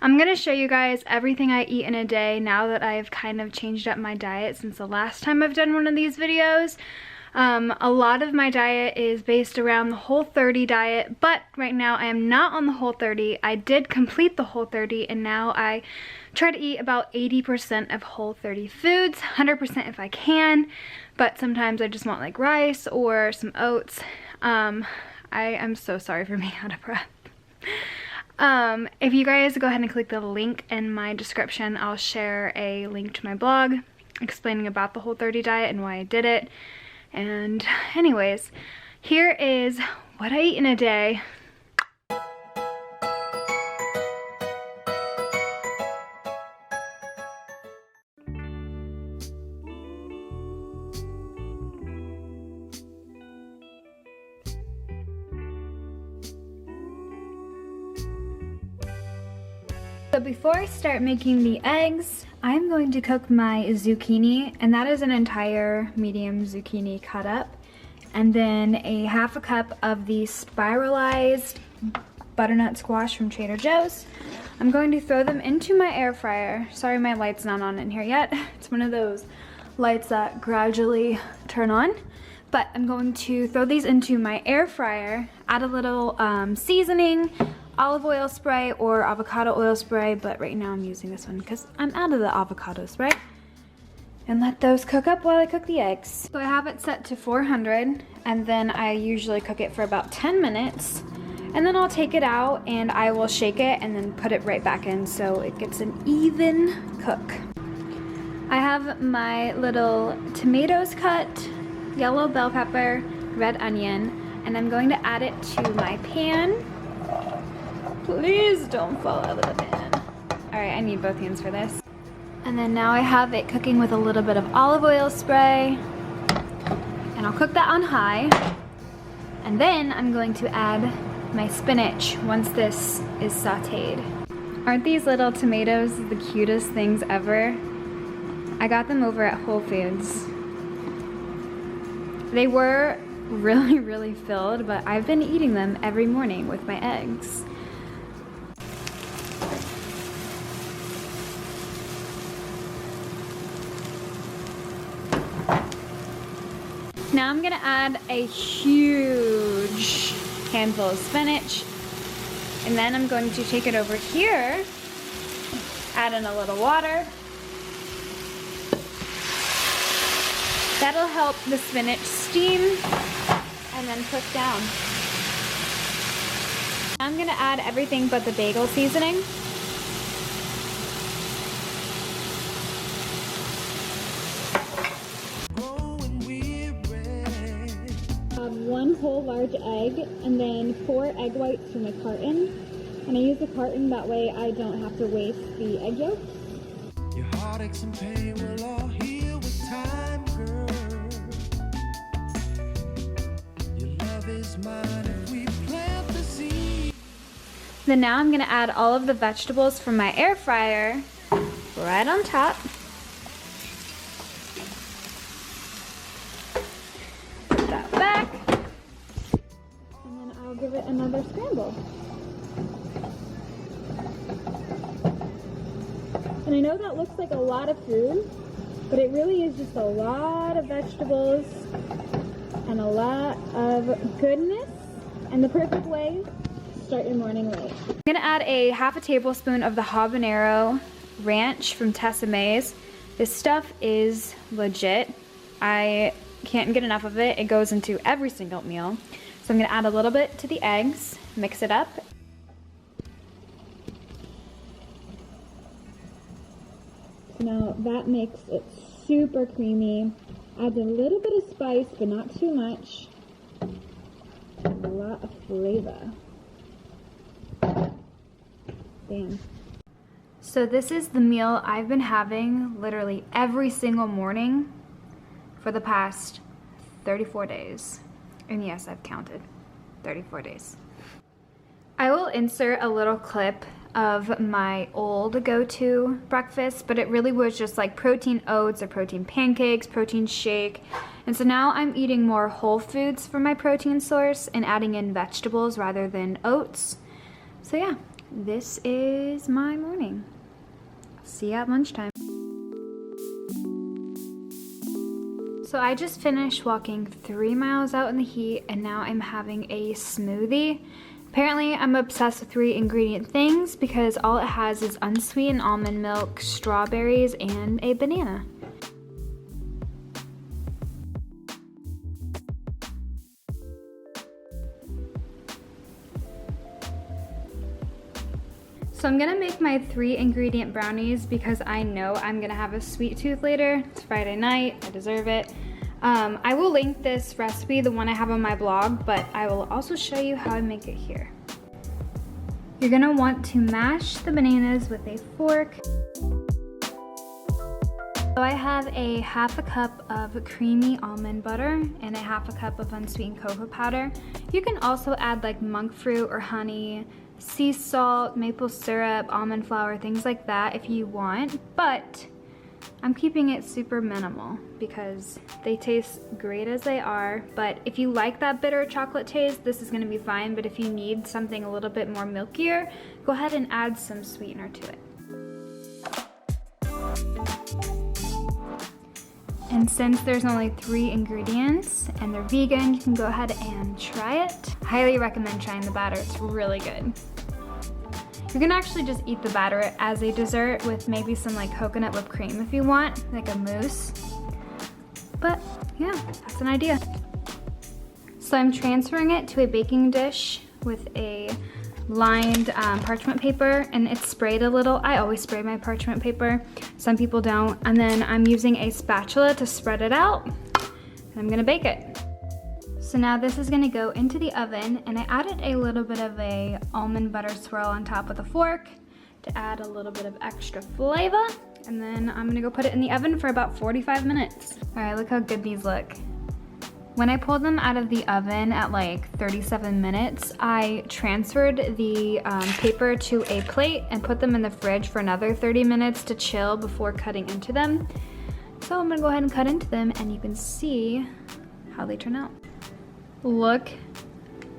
I'm gonna show you guys everything I eat in a day now that I've kind of changed up my diet since the last time I've done one of these videos. A lot of my diet is based around the Whole30 diet, but right now I am not on the Whole30. I did complete the Whole30 and now I try to eat about 80% of Whole30 foods, 100% if I can, but sometimes I just want like rice or some oats. I am so sorry for being out of breath. If you guys go ahead and click the link in my description, I'll share a link to my blog explaining about the Whole30 diet and why I did it. And anyways, here is what I eat in a day. So before I start making the eggs, I'm going to cook my zucchini, and that is an entire medium zucchini cut up, and then a half a cup of the spiralized butternut squash from Trader Joe's. I'm going to throw them into my air fryer. Sorry my light's not on in here yet. It's one of those lights that gradually turn on. But I'm going to throw these into my air fryer, add a little seasoning, olive oil spray or avocado oil spray, but right now I'm using this one because I'm out of the avocado spray. And let those cook up while I cook the eggs. So I have it set to 400, and then I usually cook it for about 10 minutes. And then I'll take it out and I will shake it and then put it right back in so it gets an even cook. I have my little tomatoes cut, yellow bell pepper, red onion, and I'm going to add it to my pan. Please don't fall out of the pan. All right, I need both hands for this. And then now I have it cooking with a little bit of olive oil spray. And I'll cook that on high. And then I'm going to add my spinach once this is sauteed. Aren't these little tomatoes the cutest things ever? I got them over at Whole Foods. They were really filled, but I've been eating them every morning with my eggs. Now I'm gonna add a huge handful of spinach, and then I'm going to take it over here, add in a little water. That'll help the spinach steam and then cook down. I'm gonna add everything but the bagel seasoning. One whole large egg and then 4 egg whites from a carton, and I use a carton that way I don't have to waste the egg yolks. Your heartaches and pain will all heal with time, girl. Your love is mine if we plant the seed. Then now I'm gonna add all of the vegetables from my air fryer right on top. Put that back. I'll give it another scramble. And I know that looks like a lot of food, but it really is just a lot of vegetables and a lot of goodness, and the perfect way to start your morning right. I'm gonna add a half a tablespoon of the habanero ranch from Tessa Mae's. This stuff is legit. I can't get enough of it. It goes into every single meal. So I'm gonna add a little bit to the eggs, mix it up. So now that makes it super creamy. Adds a little bit of spice, but not too much. And a lot of flavor. Damn. So this is the meal I've been having literally every single morning for the past 34 days. And yes, I've counted 34 days. I will insert a little clip of my old go-to breakfast, but it really was just like protein oats or protein pancakes, protein shake. And so now I'm eating more whole foods for my protein source and adding in vegetables rather than oats. So yeah, this is my morning. See you at lunchtime. So I just finished walking 3 miles out in the heat and now I'm having a smoothie. Apparently I'm obsessed with 3 ingredient things because all it has is unsweetened almond milk, strawberries, and a banana. So I'm gonna make my 3 ingredient brownies because I know I'm gonna have a sweet tooth later. It's Friday night, I deserve it. I will link this recipe, the one I have on my blog, but I will also show you how I make it here. You're gonna want to mash the bananas with a fork. So I have a 1/2 cup of creamy almond butter and a 1/2 cup of unsweetened cocoa powder. You can also add like monk fruit or honey, sea salt, maple syrup, almond flour, things like that if you want, but I'm keeping it super minimal because they taste great as they are. But if you like that bitter chocolate taste, this is gonna be fine, but if you need something a little bit more milkier, go ahead and add some sweetener to it. And since there's only 3 ingredients and they're vegan, you can go ahead and try it. Highly recommend trying the batter, it's really good. You can actually just eat the batter as a dessert with maybe some like coconut whipped cream if you want, like a mousse. But yeah, that's an idea. So I'm transferring it to a baking dish with a lined parchment paper, and it's sprayed a little. I always spray my parchment paper. Some people don't. And then I'm using a spatula to spread it out, and I'm gonna bake it. So now this is gonna go into the oven, and I added a little bit of a almond butter swirl on top with a fork to add a little bit of extra flavor. And then I'm gonna go put it in the oven for about 45 minutes. All right, look how good these look. When I pulled them out of the oven at like 37 minutes, I transferred the paper to a plate and put them in the fridge for another 30 minutes to chill before cutting into them. So I'm gonna go ahead and cut into them and you can see how they turn out. Look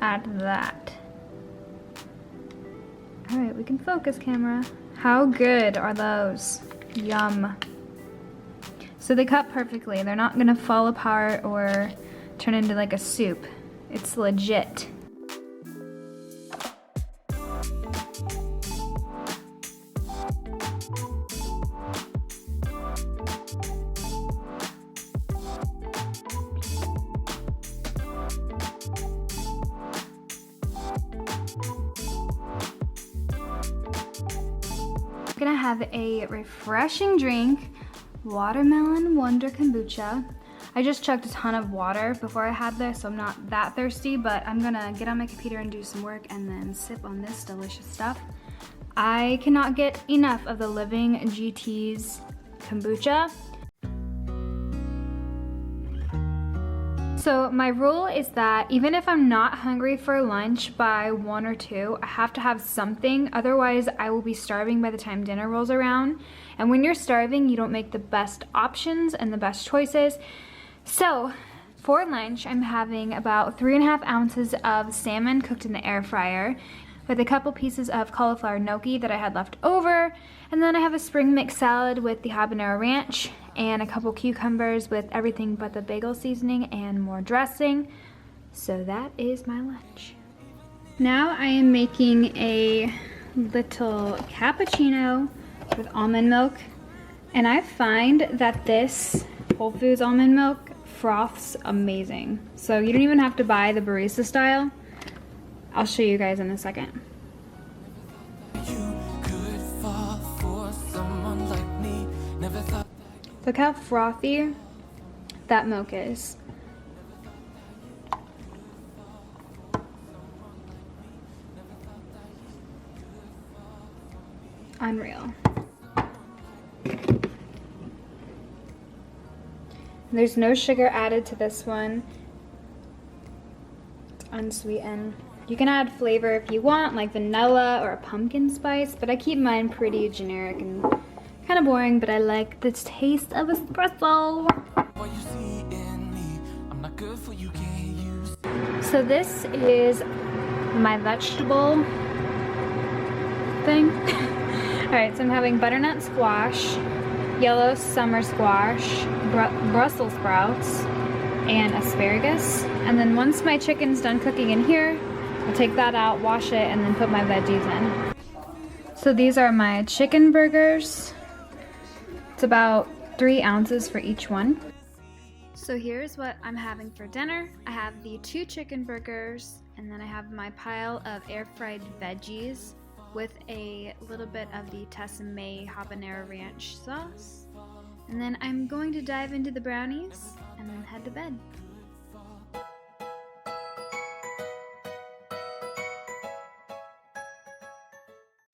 at that. All right, we can focus, camera. How good are those? Yum. So they cut perfectly. They're not gonna fall apart or turn into like a soup. It's legit. I'm gonna have a refreshing drink, watermelon wonder kombucha. I just chugged a ton of water before I had this, so I'm not that thirsty, but I'm gonna get on my computer and do some work and then sip on this delicious stuff. I cannot get enough of the Living GT's kombucha. So my rule is that even if I'm not hungry for lunch by 1 or 2, I have to have something, otherwise I will be starving by the time dinner rolls around. And when you're starving, you don't make the best options and the best choices. So for lunch, I'm having about 3.5 ounces of salmon cooked in the air fryer with a couple pieces of cauliflower gnocchi that I had left over. And then I have a spring mix salad with the habanero ranch and a couple cucumbers with everything but the bagel seasoning and more dressing. So that is my lunch. Now I am making a little cappuccino with almond milk. And I find that this Whole Foods almond milk froths amazing. So you don't even have to buy the barista style. I'll show you guys in a second. Look how frothy that milk is. Unreal. There's no sugar added to this one. It's unsweetened. You can add flavor if you want, like vanilla or a pumpkin spice, but I keep mine pretty generic and kind of boring, but I like the taste of espresso. So this is my vegetable thing. Alright, so I'm having butternut squash, yellow summer squash, Brussels sprouts, and asparagus. And then once my chicken's done cooking in here, I'll take that out, wash it, and then put my veggies in. So these are my chicken burgers. It's about 3 ounces for each one. So here's what I'm having for dinner. I have the 2 chicken burgers, and then I have my pile of air-fried veggies with a little bit of the Tessemae habanero ranch sauce. And then I'm going to dive into the brownies and then head to bed.